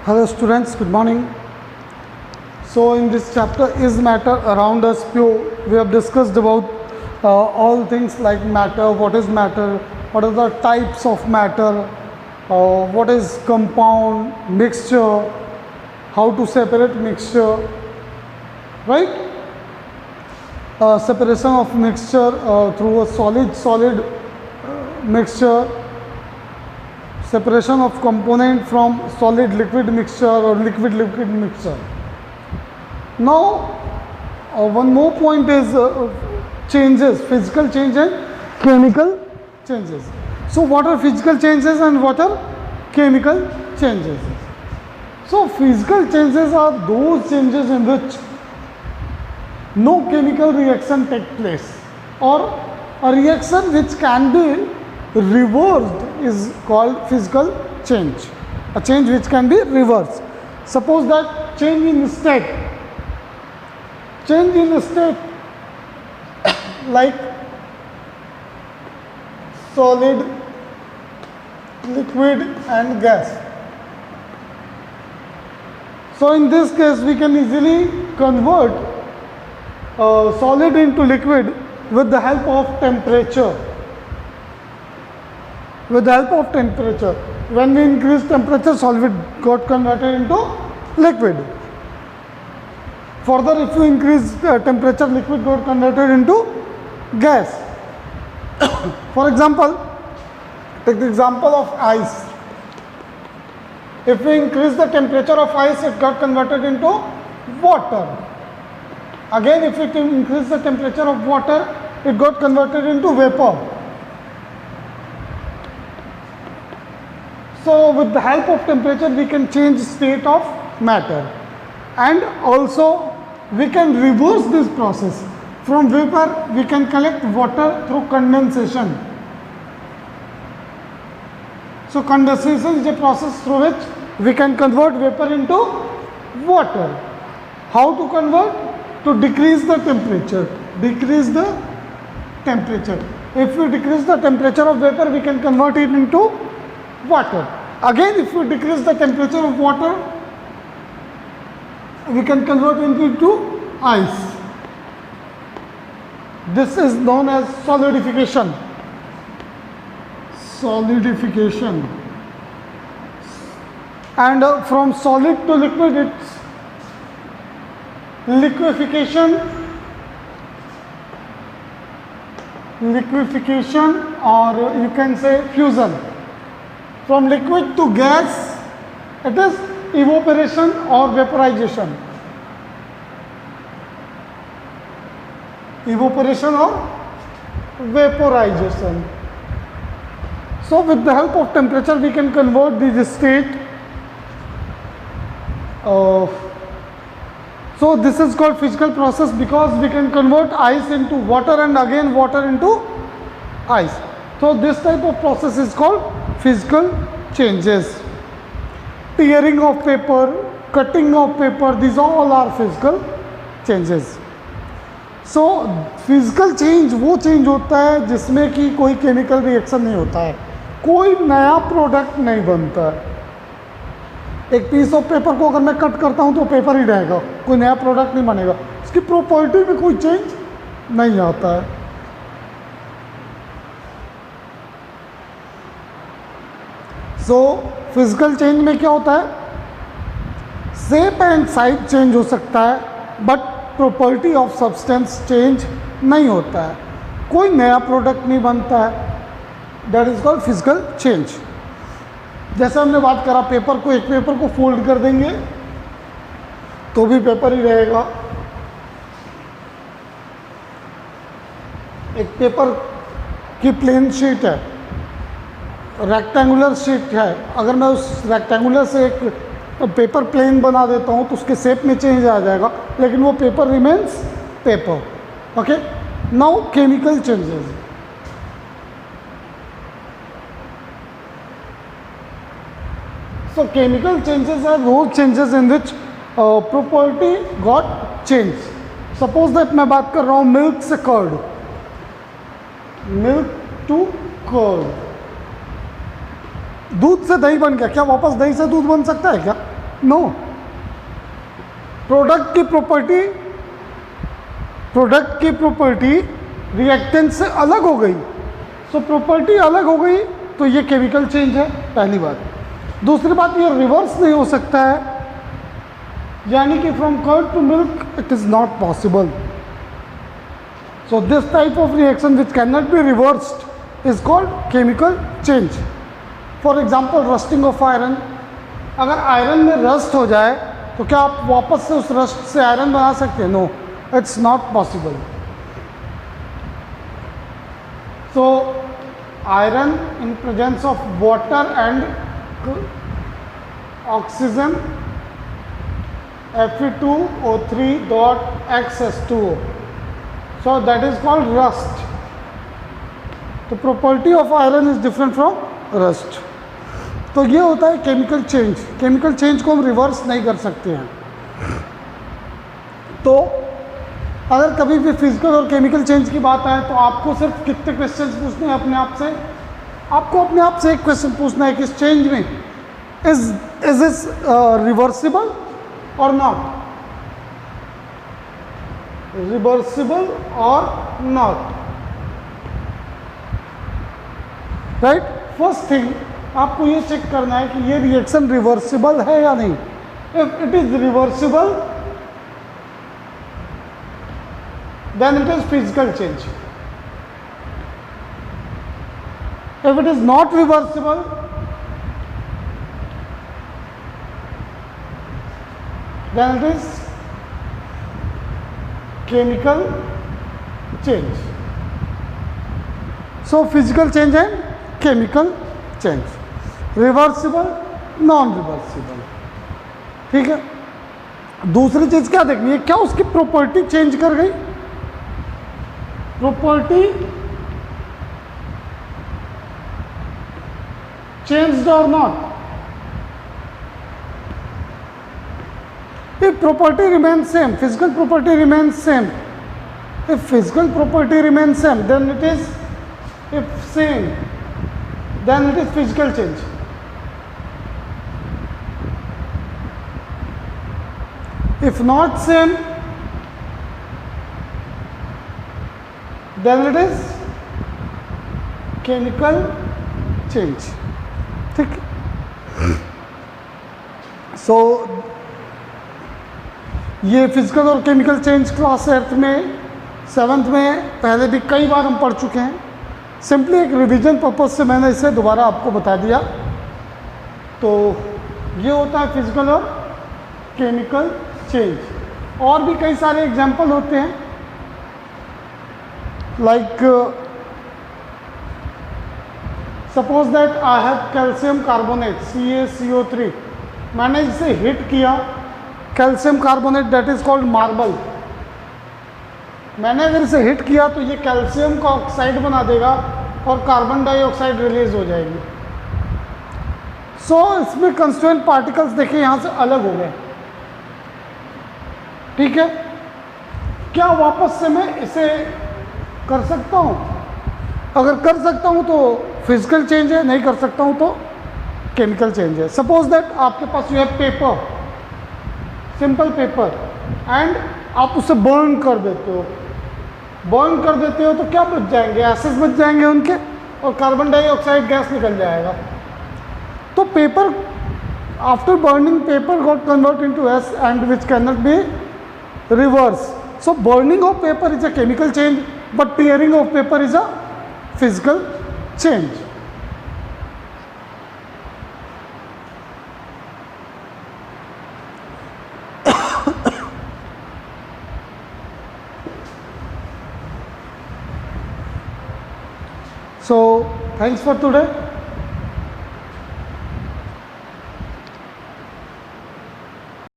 Hello students, good morning. So in this chapter is matter around us pure. We have discussed about all things like matter, what is matter, what are the types of matter, what is compound, mixture, how to separate mixture, right? Separation of mixture through a solid mixture, separation of component from solid liquid mixture or liquid mixture. Now one more point is changes, physical change and chemical changes. So what are physical changes and what are chemical changes? So physical changes are those changes in which no chemical reaction takes place, or a reaction which can be reversed is called physical change. A change which can be reversed. Suppose that change in state like solid, liquid and gas. So in this case we can easily convert solid into liquid with the help of temperature. When we increase temperature, solid got converted into liquid. Further, if you increase temperature, liquid got converted into gas. For example, take the example of ice. If we increase the temperature of ice, it got converted into water. Again, if we increase the temperature of water, it got converted into vapor. So with the help of temperature we can change state of matter, and also we can reverse this process. From vapor we can collect water through condensation. So condensation is a process through which we can convert vapor into water. How to convert? To decrease the temperature. If we decrease the temperature of vapor, we can convert it into water. Again, if we decrease the temperature of water, we can convert it into ice. This is known as solidification. And from solid to liquid, it's liquefaction, or you can say fusion. From liquid to gas, it is evaporation or vaporization. So with the help of temperature we can convert this state. So this is called physical process because we can convert ice into water and again water into ice. So this type of process is called physical changes. Tearing of paper, cutting of paper, these all are physical changes. So physical change वो change होता है जिसमें कि कोई chemical reaction नहीं होता है, कोई नया प्रोडक्ट नहीं बनता है. एक पीस ऑफ पेपर को अगर मैं कट करता हूँ तो पेपर ही रहेगा, कोई नया प्रोडक्ट नहीं बनेगा, उसकी प्रॉपर्टी में कोई चेंज नहीं आता है. सो फिजिकल चेंज में क्या होता है? शेप एंड साइज चेंज हो सकता है but property of substance change नहीं होता है, कोई नया प्रोडक्ट नहीं बनता है. That is called physical change. जैसे हमने बात करा पेपर को, एक पेपर को फोल्ड कर देंगे तो भी पेपर ही रहेगा. एक पेपर की प्लेन शीट है, रेक्टेंगुलर शीट है, अगर मैं उस रेक्टेंगुलर से एक पेपर प्लेन बना देता हूँ तो उसके शेप में चेंज आ जाएगा, लेकिन वो paper remains paper. Okay, now chemical changes. So chemical changes are those changes in which property got changed. Suppose that मैं बात कर रहा हूँ मिल्क से कर्ड, मिल्क टू कर्ड. दूध से दही बन गया, क्या वापस दही से दूध बन सकता है क्या? नो, प्रोडक्ट की प्रॉपर्टी रिएक्टेंट से अलग हो गई, सो प्रॉपर्टी अलग हो गई तो ये केमिकल चेंज है, पहली बात। दूसरी बात, ये रिवर्स नहीं हो सकता है, यानी कि from curd to milk it is not possible. So this type of reaction which can not be reversed is called chemical change. For example rusting of iron, अगर आयरन में रस्ट हो जाए तो क्या आप वापस से उस रस्ट से आयरन बना सकते हैं? No, it's not possible. So iron in presence of water and oxygen Fe2O3.X so that is called rust. तो property of iron is different from rust. तो ये होता है केमिकल चेंज। केमिकल चेंज को हम रिवर्स नहीं कर सकते हैं। तो अगर कभी भी फिजिकल और केमिकल चेंज की बात आए तो आपको सिर्फ कितने क्वेश्चंस पूछने हैं अपने आप से? आपको अपने आप से एक क्वेश्चन पूछना है कि इस चेंज में इज इज रिवर्सिबल और नॉट, रिवर्सिबल और नॉट, राइट। फर्स्ट थिंग आपको ये चेक करना है कि ये रिएक्शन रिवर्सिबल है या नहीं। If it is reversible then it is physical change. If it is not reversible then it is chemical change. So physical change and chemical change, reversible, non reversible, ठीक है। दूसरी चीज क्या देखनी है, क्या उसकी प्रॉपर्टी चेंज कर गई? प्रॉपर्टी चेंज्ड और not? If property remains same, physical property remains same. If physical property remains same, then it is, if same, then it is physical change. If not same, then it is chemical change. ठीक। So ये physical और chemical change class 8th में 7th में पहले भी कई बार हम पढ़ चुके हैं। सिंपली एक रिवीजन पर्पज से मैंने इसे दोबारा आपको बता दिया। तो ये होता है फिजिकल और केमिकल चेंज। और भी कई सारे एग्जाम्पल होते हैं, like suppose that I have calcium carbonate CaCO3, मैंने इसे हिट किया, calcium carbonate that is called marble. मैंने अगर इसे हिट किया तो ये कैल्शियम का ऑक्साइड बना देगा और कार्बन डाइऑक्साइड रिलीज हो जाएगी। सो इसमें कंस्टिट्यूएंट पार्टिकल्स देखिए यहाँ से अलग हो गए, ठीक है। क्या वापस से मैं इसे कर सकता हूँ? अगर कर सकता हूँ तो फिजिकल चेंज है, नहीं कर सकता हूँ तो केमिकल चेंज है। सपोज दैट आपके पास you have paper, simple paper, and आप उसे बर्न कर देते हो। बर्न कर देते हो तो क्या बच जाएंगे? एसेस बच जाएंगे उनके, और कार्बन डाइऑक्साइड गैस निकल जाएगा। तो paper, after burning paper got convert into S and which can not be reverse. So burning of paper is a chemical change, but tearing of paper is a physical change. So thanks for today.